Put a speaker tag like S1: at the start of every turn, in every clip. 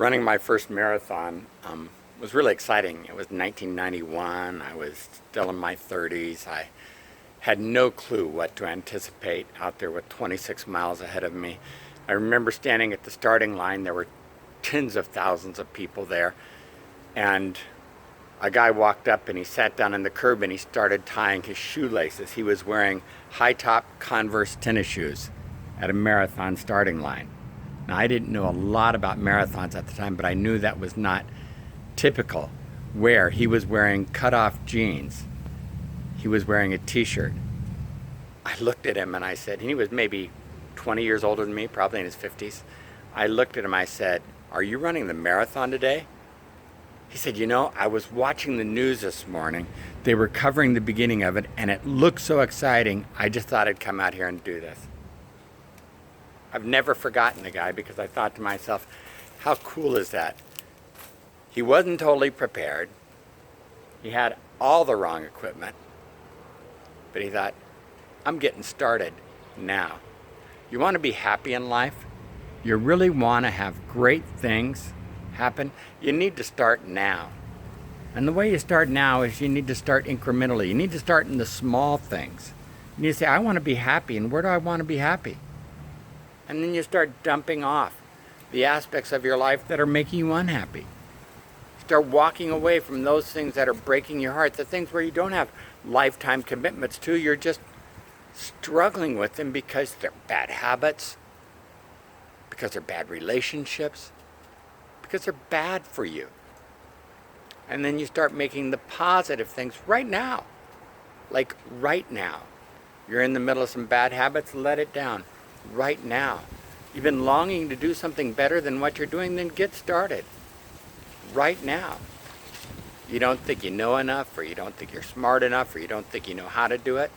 S1: Running my first marathon was really exciting. It was 1991. I was still in my 30s. I had no clue what to anticipate out there with 26 miles ahead of me. I remember standing at the starting line. There were tens of thousands of people there. And a guy walked up and he sat down on the curb and he started tying his shoelaces. He was wearing high-top Converse tennis shoes at a marathon starting line. Now, I didn't know a lot about marathons at the time, but I knew that was not typical wear. He was wearing cut-off jeans. He was wearing a t-shirt. I looked at him and I said, and he was maybe 20 years older than me, probably in his 50s. I looked at him, I said, "Are you running the marathon today?" He said, "You know, I was watching the news this morning. They were covering the beginning of it, and it looked so exciting, I just thought I'd come out here and do this." I've never forgotten the guy because I thought to myself, how cool is that? He wasn't totally prepared. He had all the wrong equipment. But he thought, I'm getting started now. You want to be happy in life? You really want to have great things happen? You need to start now. And the way you start now is you need to start incrementally. You need to start in the small things. You need to say, I want to be happy, and where do I want to be happy? And then you start dumping off the aspects of your life that are making you unhappy. Start walking away from those things that are breaking your heart, the things where you don't have lifetime commitments to. You're just struggling with them because they're bad habits, because they're bad relationships, because they're bad for you. And then you start making the positive things right now. Like right now. You're in the middle of some bad habits, let it down. Right now. You've been longing to do something better than what you're doing, then get started. Right now. You don't think you know enough, or you don't think you're smart enough, or you don't think you know how to do it.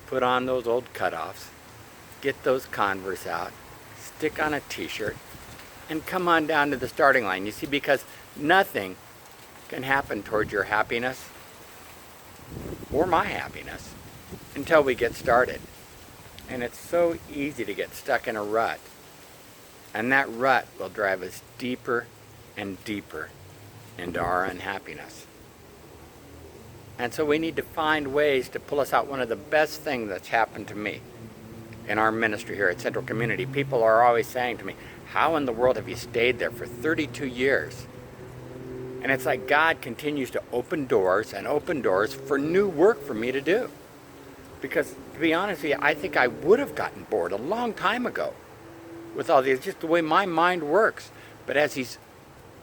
S1: Put on those old cutoffs. Get those Converse out. Stick on a t-shirt. And come on down to the starting line. You see, because nothing can happen towards your happiness or my happiness until we get started. And it's so easy to get stuck in a rut. And that rut will drive us deeper and deeper into our unhappiness. And so we need to find ways to pull us out. One of the best things that's happened to me in our ministry here at Central Community, people are always saying to me, how in the world have you stayed there for 32 years? And it's like God continues to open doors and open doors for new work for me to do. Because, to be honest with you, I think I would have gotten bored a long time ago with all these, just the way my mind works. But as He's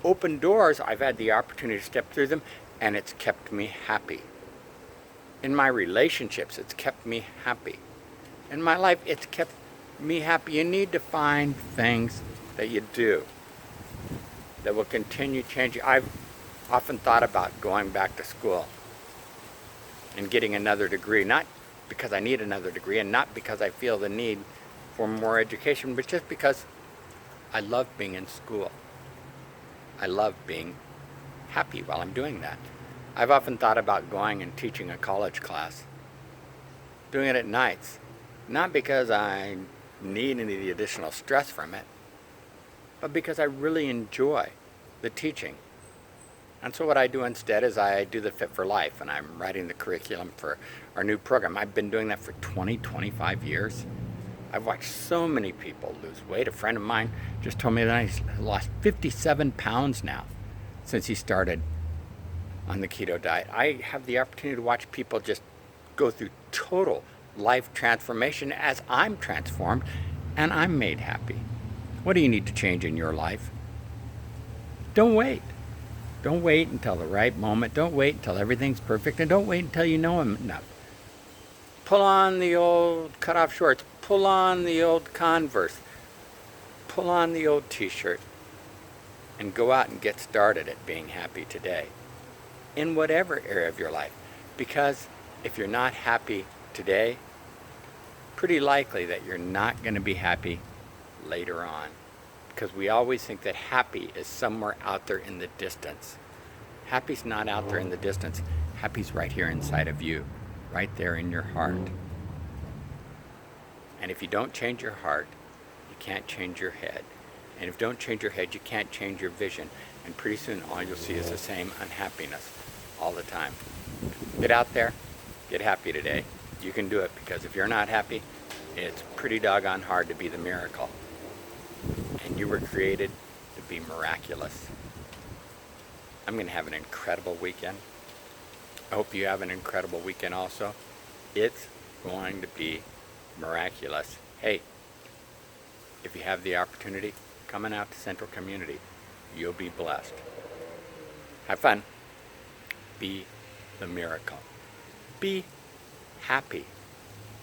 S1: opened doors, I've had the opportunity to step through them, and it's kept me happy. In my relationships, it's kept me happy. In my life, it's kept me happy. You need to find things that you do that will continue changing. I've often thought about going back to school and getting another degree, not because I need another degree and not because I feel the need for more education, but just because I love being in school. I love being happy while I'm doing that. I've often thought about going and teaching a college class, doing it at nights, not because I need any of the additional stress from it, but because I really enjoy the teaching. And so what I do instead is I do the Fit for Life, and I'm writing the curriculum for our new program. I've been doing that for 25 years. I've watched so many people lose weight. A friend of mine just told me that he's lost 57 pounds now since he started on the keto diet. I have the opportunity to watch people just go through total life transformation as I'm transformed and I'm made happy. What do you need to change in your life? Don't wait. Don't wait until the right moment. Don't wait until everything's perfect. And don't wait until you know Him enough. Pull on the old cutoff shorts. Pull on the old Converse. Pull on the old t-shirt. And go out and get started at being happy today. In whatever area of your life. Because if you're not happy today, pretty likely that you're not going to be happy later on. Because we always think that happy is somewhere out there in the distance. Happy's not out there in the distance. Happy's right here inside of you, right there in your heart. And if you don't change your heart, you can't change your head. And if you don't change your head, you can't change your vision. And pretty soon all you'll see is the same unhappiness all the time. Get out there, get happy today. You can do it, because if you're not happy, it's pretty doggone hard to be the miracle. And you were created to be miraculous. I'm going to have an incredible weekend. I hope you have an incredible weekend also. It's going to be miraculous. Hey, if you have the opportunity, coming out to Central Community, you'll be blessed. Have fun. Be the miracle. Be happy.